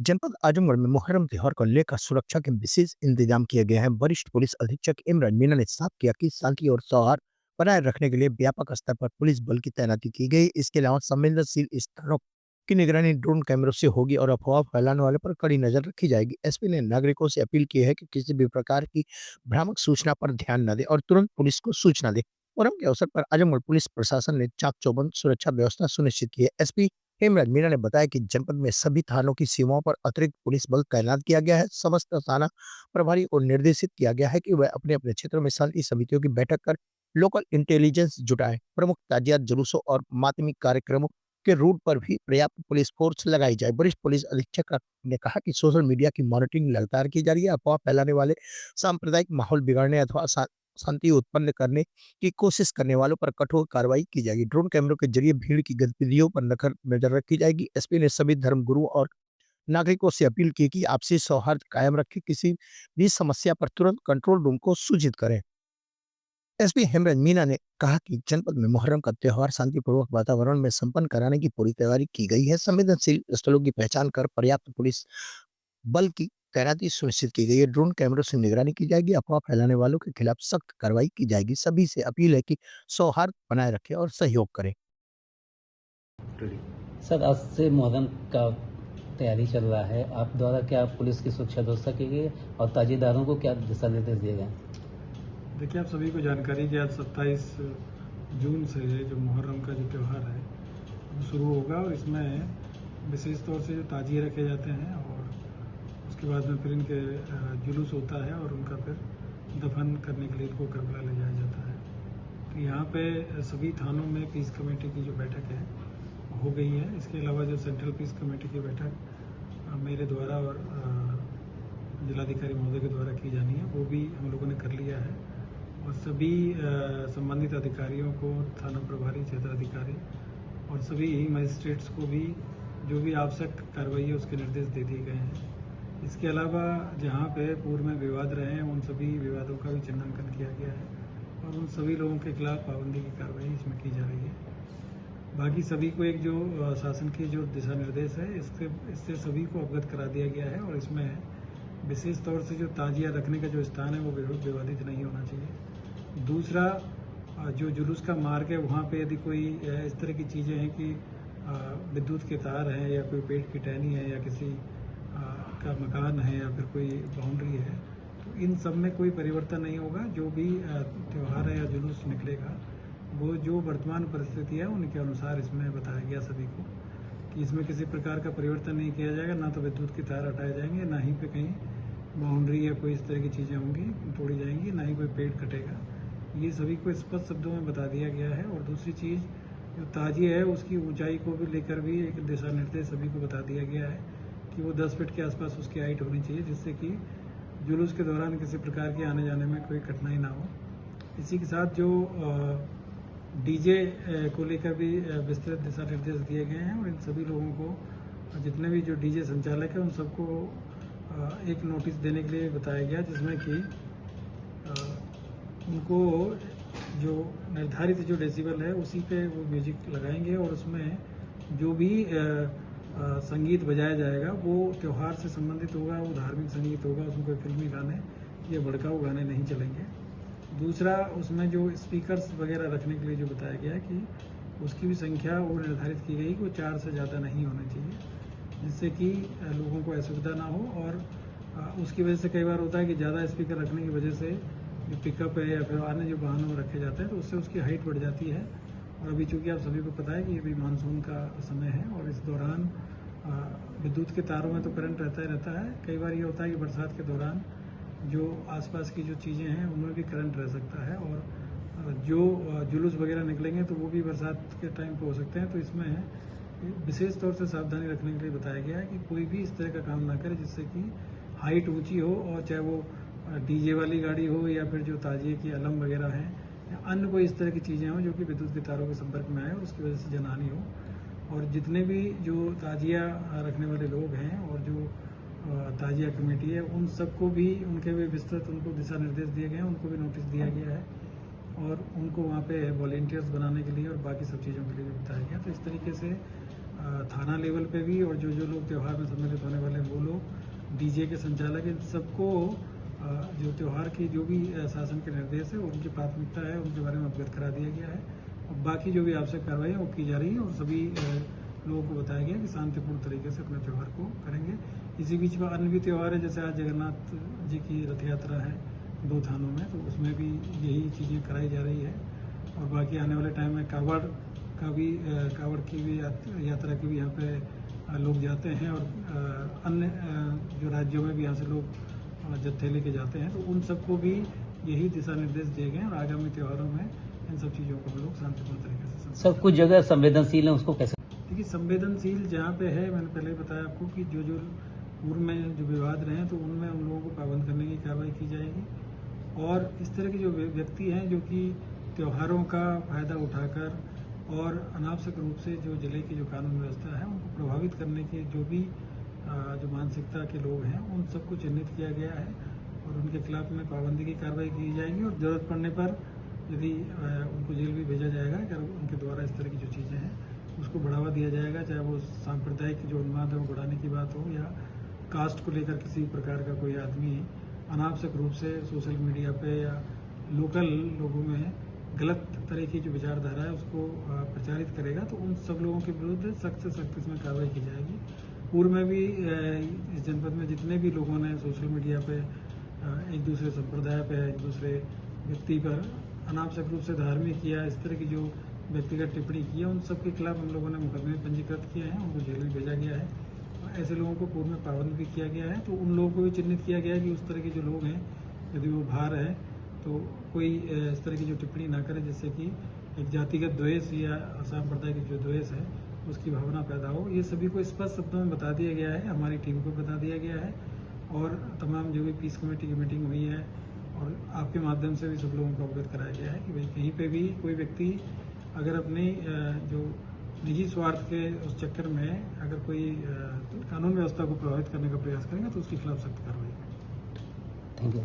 जनपद आजमगढ़ में मुहर्रम त्योहार को लेकर सुरक्षा के विशेष इंतजाम किए गए हैं। वरिष्ठ पुलिस अधीक्षक इमरान मीना ने साफ किया कि शांति और सौहार्द बनाए रखने के लिए व्यापक स्तर पर पुलिस बल की तैनाती की गई। इसके अलावा संवेदनशील स्थानों की निगरानी ड्रोन कैमरों से होगी और अफवाह फैलाने वाले पर कड़ी नजर रखी जाएगी। एसपी ने नागरिकों से अपील की है कि किसी भी प्रकार की भ्रामक सूचना पर ध्यान न दें और तुरंत पुलिस को सूचना दें। मुहर्रम के अवसर पर आजमगढ़ पुलिस प्रशासन ने चाक चौबंद सुरक्षा व्यवस्था सुनिश्चित की है। एसपी हेमराज मीना ने बताया कि जनपद में सभी थानों की सीमाओं पर अतिरिक्त पुलिस बल तैनात किया गया है। समस्त थाना प्रभारी को निर्देशित किया गया है कि वह अपने अपने क्षेत्रों में शांति समितियों की बैठक कर लोकल इंटेलिजेंस जुटाए। प्रमुख ताजियात जुलूसों और मातमी कार्यक्रमों के रूट पर भी पर्याप्त पुलिस फोर्स लगाई जाए। वरिष्ठ पुलिस अधीक्षक ने कहा कि सोशल मीडिया की मॉनिटरिंग लगातार की जा रही है। अफवाह फैलाने वाले, सांप्रदायिक माहौल बिगाड़ने अथवा शांति उत्पन्न करने की कोशिश करने वालों पर कठोर कार्रवाई की जाएगी। ड्रोन कैमरों के जरिए भीड़ की गतिविधियों पर नजर रखी जाएगी। एसपी ने सभी धर्म गुरुओं और नागरिकों से अपील की कि आपसी सौहार्द कायम रखें, किसी भी समस्या पर तुरंत कंट्रोल रूम को सूचित करें। एसपी हेमराज मीना ने कहा कि जनपद में मुहर्रम का त्योहार शांतिपूर्वक वातावरण में संपन्न कराने की पूरी तैयारी की गई है। संवेदनशील स्थलों की पहचान कर पर्याप्त पुलिस बल की तैनाती सुनिश्चित की गई है। ड्रोन कैमरों से निगरानी की जाएगी। अफवाह फैलाने वालों के खिलाफ सख्त कार्रवाई की जाएगी। सभी से अपील है कि सौहार्द बनाए रखें और सहयोग करें। सर, आज से मुहर्रम का तैयारी चल रहा है। आप द्वारा क्या पुलिस की सुरक्षा व्यवस्था की गई है और ताजिएदारों को क्या दिशा निर्देश दिए गए? देखिए, आप सभी को जानकारी कि आज 27 जून से जो मुहर्रम का जो त्यौहार है वो शुरू होगा और इसमें विशेष तौर से जो ताजिए रखे जाते हैं और उसके बाद में फिर इनके जुलूस होता है और उनका फिर दफन करने के लिए इनको करबला ले जाया जाता है। तो यहाँ पे सभी थानों में पीस कमेटी की जो बैठक है हो गई है। इसके अलावा जो सेंट्रल पीस कमेटी की बैठक मेरे द्वारा और जिलाधिकारी महोदय के द्वारा की जानी है वो भी हम लोगों ने कर लिया है और सभी संबंधित अधिकारियों को, थाना प्रभारी, क्षेत्राधिकारी और सभी मजिस्ट्रेट्स को भी जो भी आवश्यक कार्रवाई है उसके निर्देश दे दिए गए हैं। इसके अलावा जहाँ पे पूर्व में विवाद रहे हैं उन सभी विवादों का भी चिन्हांकन किया गया है और उन सभी लोगों के खिलाफ पाबंदी की कार्रवाई इसमें की जा रही है। बाकी सभी को एक जो शासन की जो दिशा निर्देश है इससे सभी को अवगत करा दिया गया है और इसमें विशेष तौर से जो ताजिया रखने का जो स्थान है वो विवादित नहीं होना चाहिए। दूसरा, जो जुलूस का मार्ग है वहाँ पे यदि कोई इस तरह की चीज़ें हैं कि विद्युत के तार हैं या कोई पेड़ की टहनी है या किसी का मकान है या फिर कोई बाउंड्री है तो इन सब में कोई परिवर्तन नहीं होगा। जो भी त्यौहार है या जुलूस निकलेगा वो जो वर्तमान परिस्थिति है उनके अनुसार इसमें बताया गया सभी को कि इसमें किसी प्रकार का परिवर्तन नहीं किया जाएगा। ना तो विद्युत के तार हटाए जाएंगे, ना ही पे कहीं बाउंड्री या कोई इस तरह की चीज़ें होंगी तोड़ी जाएंगी, ना ही कोई पेड़ कटेगा। ये सभी को स्पष्ट शब्दों में बता दिया गया है। और दूसरी चीज़ जो ताजिया है उसकी ऊंचाई को भी लेकर भी एक दिशा निर्देश सभी को बता दिया गया है कि वो 10 फीट के आसपास उसकी हाइट होनी चाहिए जिससे कि जुलूस के दौरान किसी प्रकार के आने जाने में कोई कठिनाई ना हो। इसी के साथ जो डीजे को लेकर भी विस्तृत दिशा निर्देश दिए गए हैं और इन सभी लोगों को, जितने भी जो डीजे संचालक हैं उन सबको एक नोटिस देने के लिए बताया गया जिसमें कि उनको जो निर्धारित जो डेसिबल है उसी पे वो म्यूजिक लगाएंगे और उसमें जो भी संगीत बजाया जाएगा वो त्यौहार से संबंधित होगा, वो धार्मिक संगीत होगा, उसमें कोई फिल्मी गाने या भड़काऊ गाने नहीं चलेंगे। दूसरा, उसमें जो स्पीकर्स वगैरह रखने के लिए जो बताया गया है कि उसकी भी संख्या वो निर्धारित की गई कि वो 4 से ज़्यादा नहीं होने चाहिए जिससे कि लोगों को असुविधा ना हो। और उसकी वजह से कई बार होता है कि ज़्यादा स्पीकर रखने की वजह से जो पिकअप है या फिर अन्य जो वाहनों में रखे जाते हैं तो उससे उसकी हाइट बढ़ जाती है। और अभी चूँकि आप सभी को पता है कि ये भी मानसून का समय है और इस दौरान विद्युत के तारों में तो करंट रहता ही रहता है। कई बार ये होता है कि बरसात के दौरान जो आसपास की जो चीज़ें हैं उनमें भी करंट रह सकता है और जो जुलूस वगैरह निकलेंगे तो वो भी बरसात के टाइम पे हो सकते हैं। तो इसमें विशेष तौर से सावधानी रखने के लिए बताया गया है कि कोई भी इस तरह का काम ना करे जिससे कि हाइट ऊंची हो और चाहे वो डीजे वाली गाड़ी हो या फिर जो ताजिए की अलम वगैरह हैं या अन्य कोई इस तरह की चीज़ें हों जो कि विद्युत के तारों के संपर्क में आए और उसकी वजह से जनहानि हो। और जितने भी जो ताजिया रखने वाले लोग हैं और जो ताजिया कमेटी है उन सबको भी उनके भी विस्तृत उनको दिशा निर्देश दिए गए हैं, उनको भी नोटिस दिया गया है और उनको वहाँ पे वॉलेंटियर्स बनाने के लिए और बाकी सब चीज़ों के लिए भी बताया गया। तो इस तरीके से थाना लेवल पे भी, और जो लोग त्यौहार में सम्मिलित होने वाले हैं वो लोग, डीजे के संचालक, इन सबको जो त्यौहार की जो भी शासन के निर्देश है, उनकी प्राथमिकता है, उनके बारे में अवगत करा दिया गया है। और बाकी जो भी आवश्यक कार्रवाई है वो की जा रही है, और सभी लोगों को बताया गया कि शांतिपूर्ण तरीके से अपने त्यौहार को करेंगे। इसी बीच में अन्य भी त्यौहार है, जैसे आज जगन्नाथ जी की रथ यात्रा है 2 थानों में, तो उसमें भी यही चीज़ें कराई जा रही है। और बाकी आने वाले टाइम में कावड़ की भी यात्रा की भी यहाँ पे लोग जाते हैं, और अन्य जो राज्यों में भी यहाँ से लोग जत्थे लेके जाते हैं, तो उन सबको भी यही दिशा निर्देश दिए गए हैं। और आगामी त्योहारों में इन सब चीज़ों को हम लोग शांतिपूर्ण तरीके से सर कुछ जगह संवेदनशील है, उसको कैसे? देखिए, संवेदनशील जहाँ पे है, मैंने पहले ही बताया आपको कि जो पूर्व में जो विवाद रहे हैं, तो उनमें उन लोगों को पाबंद करने की कार्रवाई की जाएगी। और इस तरह के जो व्यक्ति हैं जो कि त्योहारों का फ़ायदा उठाकर और अनावश्यक रूप से जो जिले की जो कानून व्यवस्था है उनको प्रभावित करने के जो भी जो मानसिकता के लोग हैं, उन सबको चिन्हित किया गया है, और उनके खिलाफ में पाबंदी की कार्रवाई की जाएगी। और ज़रूरत पड़ने पर यदि उनको जेल भी भेजा जाएगा, अगर उनके द्वारा इस तरह की जो चीज़ें हैं उसको बढ़ावा दिया जाएगा, चाहे वो सांप्रदायिक जो उन्माद है वो बढ़ाने की बात हो, या कास्ट को लेकर किसी प्रकार का कोई आदमी अनावश्यक रूप से सोशल मीडिया पे या लोकल लोगों में गलत तरह की जो विचारधारा है उसको प्रचारित करेगा, तो उन सब लोगों के विरुद्ध सख्त से सख्त इसमें कार्रवाई की जाएगी। पूर्व में भी इस जनपद में जितने भी लोगों ने सोशल मीडिया पे एक दूसरे संप्रदाय पे, एक दूसरे व्यक्ति पर अनावश्यक रूप से धार्मिक या इस तरह की जो व्यक्तिगत टिप्पणी की है, उन सब के खिलाफ हम लोगों ने मुकदमे पंजीकृत किए हैं, उनको जेल में भेजा गया है। और ऐसे लोगों को पूर्व में पाबंद भी किया गया है। तो उन लोगों को भी चिन्हित किया गया है कि उस तरह के जो लोग हैं, यदि वो बाहर है तो कोई इस तरह की जो टिप्पणी ना करे, जिससे कि एक जातिगत द्वेष या सांप्रदायिक जो द्वेष है उसकी भावना पैदा हो। ये सभी को स्पष्ट शब्दों में बता दिया गया है, हमारी टीम को बता दिया गया है, और तमाम जो भी पीस कमेटी की मीटिंग हुई है और आपके माध्यम से भी सब लोगों को अवगत कराया गया है कि भाई कहीं पे भी कोई व्यक्ति अगर अपनी जो निजी स्वार्थ के उस चक्कर में अगर कोई कानून व्यवस्था को प्रभावित करने का प्रयास करेगा तो उसके खिलाफ सख्त कार्रवाई। Thank you.